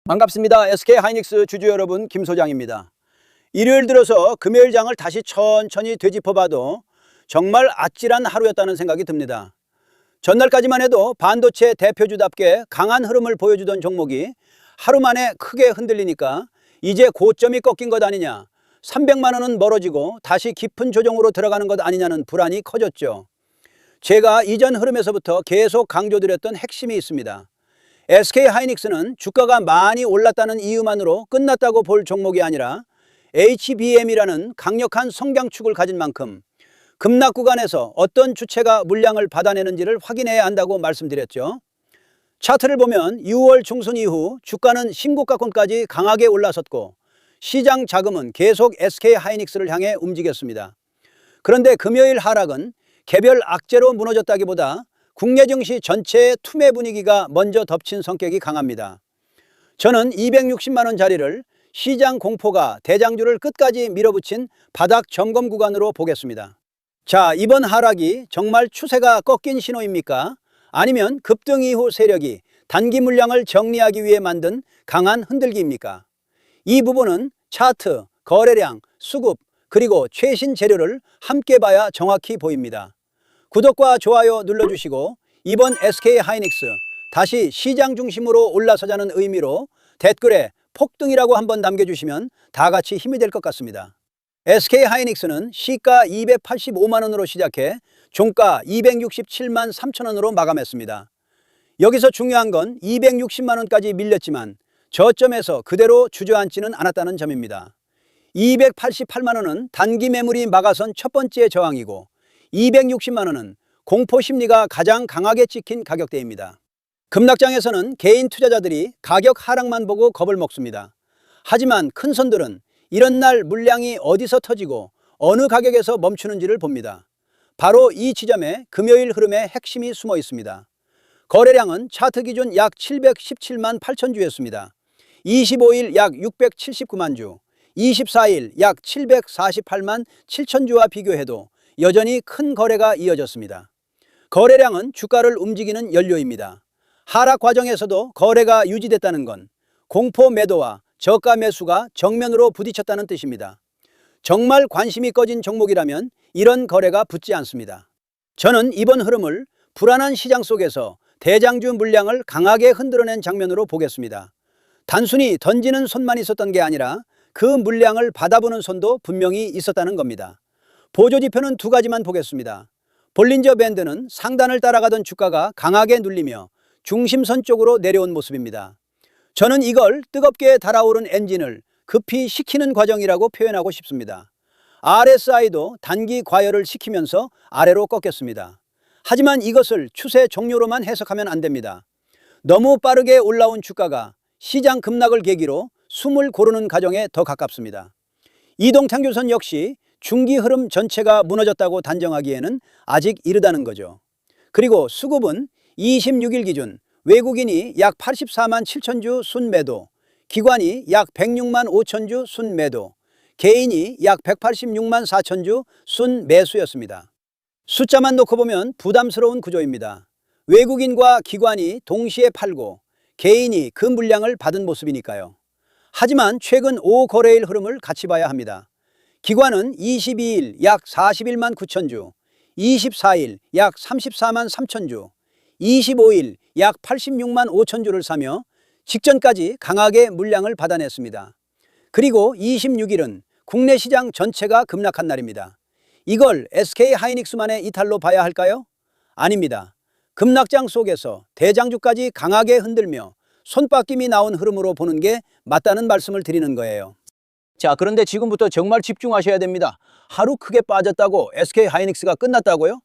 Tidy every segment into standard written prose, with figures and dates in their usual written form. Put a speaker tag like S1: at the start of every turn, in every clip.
S1: 반갑습니다. SK하이닉스 주주 여러분, 김 소장입니다. 일요일 들어서 금요일장을 다시 천천히 되짚어봐도 정말 아찔한 하루였다는 생각이 듭니다. 전날까지만 해도 반도체 대표주답게 강한 흐름을 보여주던 종목이 하루 만에 크게 흔들리니까 이제 고점이 꺾인 것 아니냐, 300만 원은 멀어지고 다시 깊은 조정으로 들어가는 것 아니냐는 불안이 커졌죠. 제가 이전 흐름에서부터 계속 강조드렸던 핵심이 있습니다. SK하이닉스는 주가가 많이 올랐다는 이유만으로 끝났다고 볼 종목이 아니라 HBM이라는 강력한 성장축을 가진 만큼 급락 구간에서 어떤 주체가 물량을 받아내는지를 확인해야 한다고 말씀드렸죠. 차트를 보면 6월 중순 이후 주가는 신고가권까지 강하게 올라섰고 시장 자금은 계속 SK하이닉스를 향해 움직였습니다. 그런데 금요일 하락은 개별 악재로 무너졌다기보다 국내 증시 전체의 투매 분위기가 먼저 덮친 성격이 강합니다. 저는 260만 원 자리를 시장 공포가 대장주를 끝까지 밀어붙인 바닥 점검 구간으로 보겠습니다. 자, 이번 하락이 정말 추세가 꺾인 신호입니까? 아니면 급등 이후 세력이 단기 물량을 정리하기 위해 만든 강한 흔들기입니까? 이 부분은 차트, 거래량, 수급, 그리고 최신 재료를 함께 봐야 정확히 보입니다. 구독과 좋아요 눌러주시고 이번 SK하이닉스 다시 시장 중심으로 올라서자는 의미로 댓글에 폭등이라고 한번 남겨주시면 다 같이 힘이 될 것 같습니다. SK하이닉스는 시가 285만 원으로 시작해 종가 267만 3천 원으로 마감했습니다. 여기서 중요한 건 260만 원까지 밀렸지만 저점에서 그대로 주저앉지는 않았다는 점입니다. 288만 원은 단기 매물이 막아선 첫 번째 저항이고 260만 원은 공포 심리가 가장 강하게 찍힌 가격대입니다. 급락장에서는 개인 투자자들이 가격 하락만 보고 겁을 먹습니다. 하지만 큰 손들은 이런 날 물량이 어디서 터지고 어느 가격에서 멈추는지를 봅니다. 바로 이 지점에 금요일 흐름의 핵심이 숨어 있습니다. 거래량은 차트 기준 약 717만 8천 주였습니다. 25일 약 679만 주, 24일 약 748만 7천 주와 비교해도 여전히 큰 거래가 이어졌습니다. 거래량은 주가를 움직이는 연료입니다. 하락 과정에서도 거래가 유지됐다는 건 공포 매도와 저가 매수가 정면으로 부딪혔다는 뜻입니다. 정말 관심이 꺼진 종목이라면 이런 거래가 붙지 않습니다. 저는 이번 흐름을 불안한 시장 속에서 대장주 물량을 강하게 흔들어낸 장면으로 보겠습니다. 단순히 던지는 손만 있었던 게 아니라 그 물량을 받아보는 손도 분명히 있었다는 겁니다. 보조지표는 두 가지만 보겠습니다. 볼린저 밴드는 상단을 따라가던 주가가 강하게 눌리며 중심선 쪽으로 내려온 모습입니다. 저는 이걸 뜨겁게 달아오른 엔진을 급히 식히는 과정이라고 표현하고 싶습니다. RSI도 단기 과열을 시키면서 아래로 꺾였습니다. 하지만 이것을 추세 종료로만 해석하면 안 됩니다. 너무 빠르게 올라온 주가가 시장 급락을 계기로 숨을 고르는 과정에 더 가깝습니다. 이동평균선 역시 중기 흐름 전체가 무너졌다고 단정하기에는 아직 이르다는 거죠. 그리고 수급은 26일 기준 외국인이 약 84만 7천 주 순매도, 기관이 약 106만 5천 주 순매도, 개인이 약 186만 4천 주 순매수였습니다. 숫자만 놓고 보면 부담스러운 구조입니다. 외국인과 기관이 동시에 팔고 개인이 그 물량을 받은 모습이니까요. 하지만 최근 5거래일 흐름을 같이 봐야 합니다. 기관은 22일 약 41만 9천 주, 24일 약 34만 3천 주, 25일 약 86만 5천 주를 사며 직전까지 강하게 물량을 받아냈습니다. 그리고 26일은 국내 시장 전체가 급락한 날입니다. 이걸 SK하이닉스만의 이탈로 봐야 할까요? 아닙니다. 급락장 속에서 대장주까지 강하게 흔들며 손바뀜이 나온 흐름으로 보는 게 맞다는 말씀을 드리는 거예요. 자, 그런데 지금부터 정말 집중하셔야 됩니다. 하루 크게 빠졌다고 SK하이닉스가 끝났다고요?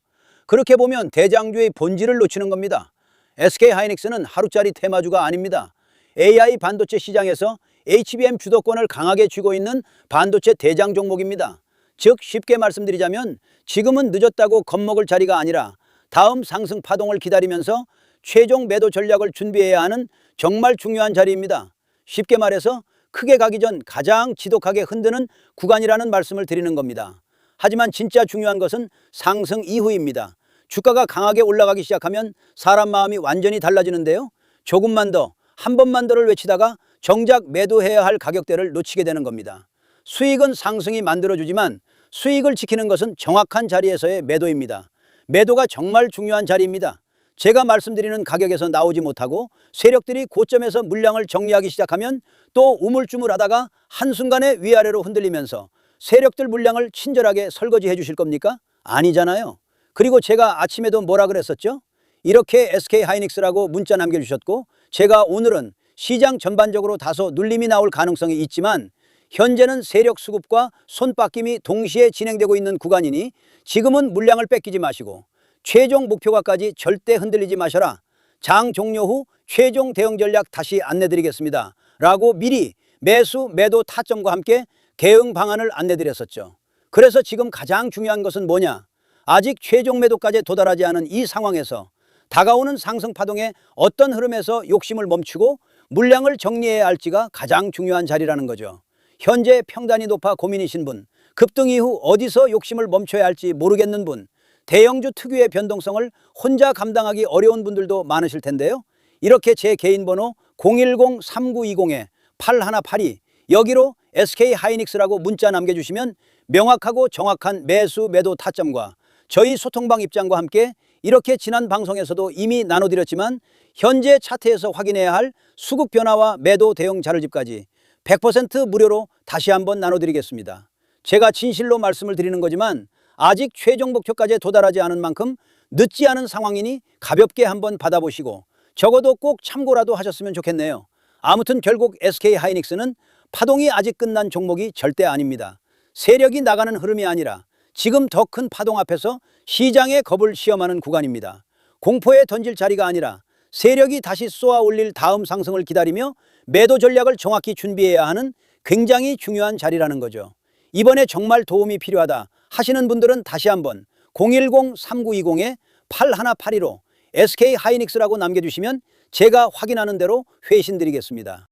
S1: 그렇게 보면 대장주의 본질을 놓치는 겁니다. SK하이닉스는 하루짜리 테마주가 아닙니다. AI 반도체 시장에서 HBM 주도권을 강하게 쥐고 있는 반도체 대장 종목입니다. 즉 쉽게 말씀드리자면 지금은 늦었다고 겁먹을 자리가 아니라 다음 상승 파동을 기다리면서 최종 매도 전략을 준비해야 하는 정말 중요한 자리입니다. 쉽게 말해서 크게 가기 전 가장 지독하게 흔드는 구간이라는 말씀을 드리는 겁니다. 하지만 진짜 중요한 것은 상승 이후입니다. 주가가 강하게 올라가기 시작하면 사람 마음이 완전히 달라지는데요. 조금만 더, 한 번만 더를 외치다가 정작 매도해야 할 가격대를 놓치게 되는 겁니다. 수익은 상승이 만들어주지만 수익을 지키는 것은 정확한 자리에서의 매도입니다. 매도가 정말 중요한 자리입니다. 제가 말씀드리는 가격에서 나오지 못하고 세력들이 고점에서 물량을 정리하기 시작하면 또 우물쭈물하다가 한순간에 위아래로 흔들리면서 세력들 물량을 친절하게 설거지해 주실 겁니까? 아니잖아요. 그리고 제가 아침에도 뭐라 그랬었죠? 이렇게 SK하이닉스라고 문자 남겨주셨고, 제가 오늘은 시장 전반적으로 다소 눌림이 나올 가능성이 있지만 현재는 세력 수급과 손바뀜이 동시에 진행되고 있는 구간이니 지금은 물량을 뺏기지 마시고 최종 목표가까지 절대 흔들리지 마셔라. 장 종료 후 최종 대응 전략 다시 안내드리겠습니다. 라고 미리 매수 매도 타점과 함께 대응 방안을 안내드렸었죠. 그래서 지금 가장 중요한 것은 뭐냐? 아직 최종 매도까지 도달하지 않은 이 상황에서 다가오는 상승 파동의 어떤 흐름에서 욕심을 멈추고 물량을 정리해야 할지가 가장 중요한 자리라는 거죠. 현재 평단이 높아 고민이신 분, 급등 이후 어디서 욕심을 멈춰야 할지 모르겠는 분, 대형주 특유의 변동성을 혼자 감당하기 어려운 분들도 많으실 텐데요. 이렇게 제 개인 번호 010-3920-8182 여기로 SK하이닉스라고 문자 남겨주시면 명확하고 정확한 매수 매도 타점과 저희 소통방 입장과 함께 이렇게 지난 방송에서도 이미 나눠드렸지만 현재 차트에서 확인해야 할 수급 변화와 매도 대응 자료집까지 100% 무료로 다시 한번 나눠드리겠습니다. 제가 진실로 말씀을 드리는 거지만 아직 최종 목표까지 도달하지 않은 만큼 늦지 않은 상황이니 가볍게 한번 받아보시고 적어도 꼭 참고라도 하셨으면 좋겠네요. 아무튼 결국 SK하이닉스는 파동이 아직 끝난 종목이 절대 아닙니다. 세력이 나가는 흐름이 아니라 지금 더 큰 파동 앞에서 시장의 겁을 시험하는 구간입니다. 공포에 던질 자리가 아니라 세력이 다시 쏘아 올릴 다음 상승을 기다리며 매도 전략을 정확히 준비해야 하는 굉장히 중요한 자리라는 거죠. 이번에 정말 도움이 필요하다 하시는 분들은 다시 한번 010-3920-8182로 SK하이닉스라고 남겨주시면 제가 확인하는 대로 회신드리겠습니다.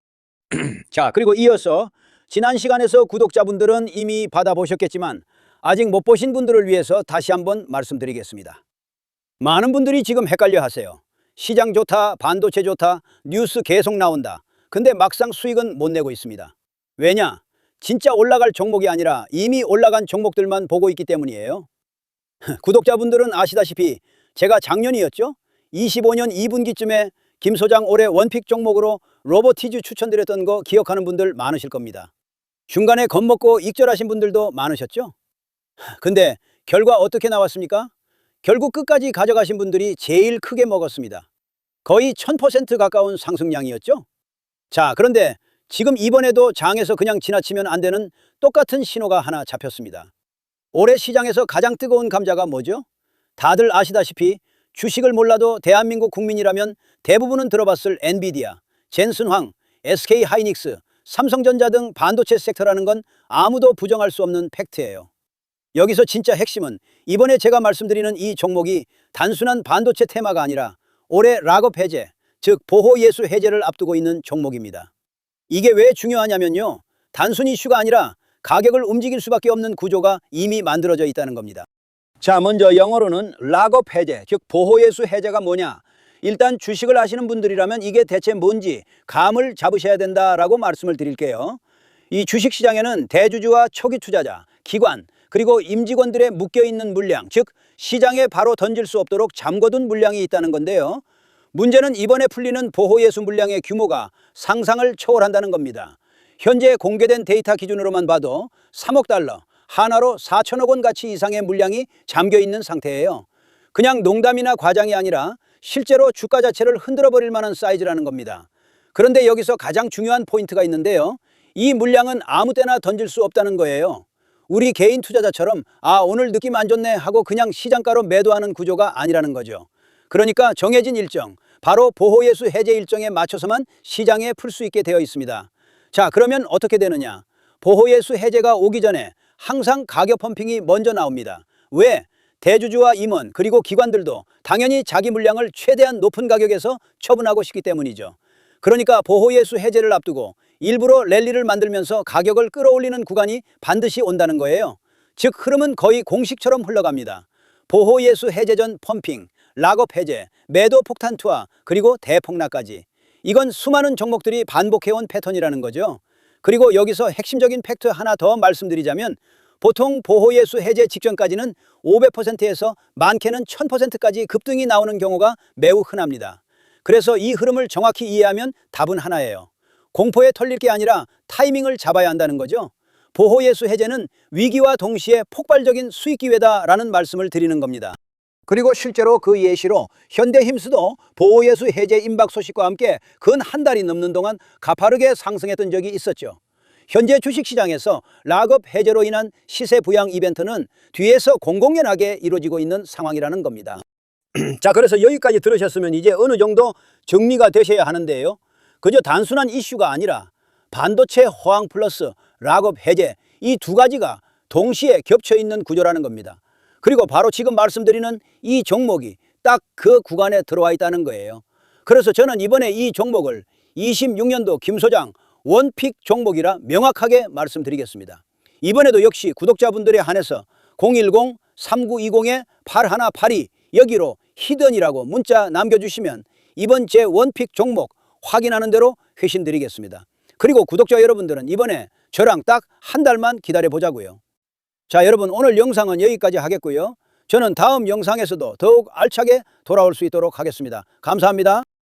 S1: 자, 그리고 이어서 지난 시간에서 구독자분들은 이미 받아보셨겠지만 아직 못 보신 분들을 위해서 다시 한번 말씀드리겠습니다. 많은 분들이 지금 헷갈려 하세요. 시장 좋다, 반도체 좋다, 뉴스 계속 나온다. 근데 막상 수익은 못 내고 있습니다. 왜냐? 진짜 올라갈 종목이 아니라 이미 올라간 종목들만 보고 있기 때문이에요. 구독자분들은 아시다시피 제가 작년이었죠? 25년 2분기쯤에 김 소장 올해 원픽 종목으로 로보티즈 추천드렸던 거 기억하는 분들 많으실 겁니다. 중간에 겁먹고 익절하신 분들도 많으셨죠? 근데 결과 어떻게 나왔습니까? 결국 끝까지 가져가신 분들이 제일 크게 먹었습니다. 거의 1000% 가까운 상승량이었죠? 자, 그런데 지금 이번에도 장에서 그냥 지나치면 안 되는 똑같은 신호가 하나 잡혔습니다. 올해 시장에서 가장 뜨거운 감자가 뭐죠? 다들 아시다시피 주식을 몰라도 대한민국 국민이라면 대부분은 들어봤을 엔비디아, 젠슨황, SK하이닉스, 삼성전자 등 반도체 섹터라는 건 아무도 부정할 수 없는 팩트예요. 여기서 진짜 핵심은 이번에 제가 말씀드리는 이 종목이 단순한 반도체 테마가 아니라 올해 락업 해제, 즉 보호 예수 해제를 앞두고 있는 종목입니다. 이게 왜 중요하냐면요. 단순 이슈가 아니라 가격을 움직일 수밖에 없는 구조가 이미 만들어져 있다는 겁니다. 자, 먼저 영어로는 락업 해제, 즉 보호 예수 해제가 뭐냐? 일단 주식을 아시는 분들이라면 이게 대체 뭔지 감을 잡으셔야 된다라고 말씀을 드릴게요. 이 주식시장에는 대주주와 초기 투자자, 기관, 그리고 임직원들의 묶여있는 물량, 즉 시장에 바로 던질 수 없도록 잠궈둔 물량이 있다는 건데요. 문제는 이번에 풀리는 보호예수 물량의 규모가 상상을 초월한다는 겁니다. 현재 공개된 데이터 기준으로만 봐도 3억 달러, 하나로 4천억 원 가치 이상의 물량이 잠겨있는 상태예요. 그냥 농담이나 과장이 아니라 실제로 주가 자체를 흔들어버릴 만한 사이즈라는 겁니다. 그런데 여기서 가장 중요한 포인트가 있는데요. 이 물량은 아무 때나 던질 수 없다는 거예요. 우리 개인 투자자처럼 오늘 느낌 안 좋네 하고 그냥 시장가로 매도하는 구조가 아니라는 거죠. 그러니까 정해진 일정, 바로 보호예수 해제 일정에 맞춰서만 시장에 풀 수 있게 되어 있습니다. 자, 그러면 어떻게 되느냐? 보호예수 해제가 오기 전에 항상 가격 펌핑이 먼저 나옵니다. 왜? 대주주와 임원 그리고 기관들도 당연히 자기 물량을 최대한 높은 가격에서 처분하고 싶기 때문이죠. 그러니까 보호예수 해제를 앞두고 일부러 랠리를 만들면서 가격을 끌어올리는 구간이 반드시 온다는 거예요. 즉 흐름은 거의 공식처럼 흘러갑니다. 보호예수 해제 전 펌핑, 락업 해제, 매도 폭탄 투하, 그리고 대폭락까지. 이건 수많은 종목들이 반복해온 패턴이라는 거죠. 그리고 여기서 핵심적인 팩트 하나 더 말씀드리자면 보통 보호예수 해제 직전까지는 500%에서 많게는 1000%까지 급등이 나오는 경우가 매우 흔합니다. 그래서 이 흐름을 정확히 이해하면 답은 하나예요. 공포에 털릴 게 아니라 타이밍을 잡아야 한다는 거죠. 보호예수 해제는 위기와 동시에 폭발적인 수익 기회다라는 말씀을 드리는 겁니다. 그리고 실제로 그 예시로 현대힘스도 보호예수 해제 임박 소식과 함께 근 한 달이 넘는 동안 가파르게 상승했던 적이 있었죠. 현재 주식시장에서 락업 해제로 인한 시세 부양 이벤트는 뒤에서 공공연하게 이루어지고 있는 상황이라는 겁니다. 자, 그래서 여기까지 들으셨으면 이제 어느 정도 정리가 되셔야 하는데요. 그저 단순한 이슈가 아니라 반도체 호황 플러스 락업 해제, 이 두 가지가 동시에 겹쳐 있는 구조라는 겁니다. 그리고 바로 지금 말씀드리는 이 종목이 딱 그 구간에 들어와 있다는 거예요. 그래서 저는 이번에 이 종목을 26년도 김 소장 원픽 종목이라 명확하게 말씀드리겠습니다. 이번에도 역시 구독자분들에 한해서 010-3920-8182 여기로 히든이라고 문자 남겨주시면 이번 제 원픽 종목 확인하는 대로 회신 드리겠습니다. 그리고 구독자 여러분들은 이번에 저랑 딱 한 달만 기다려 보자고요. 자, 여러분, 오늘 영상은 여기까지 하겠고요. 저는 다음 영상에서도 더욱 알차게 돌아올 수 있도록 하겠습니다. 감사합니다.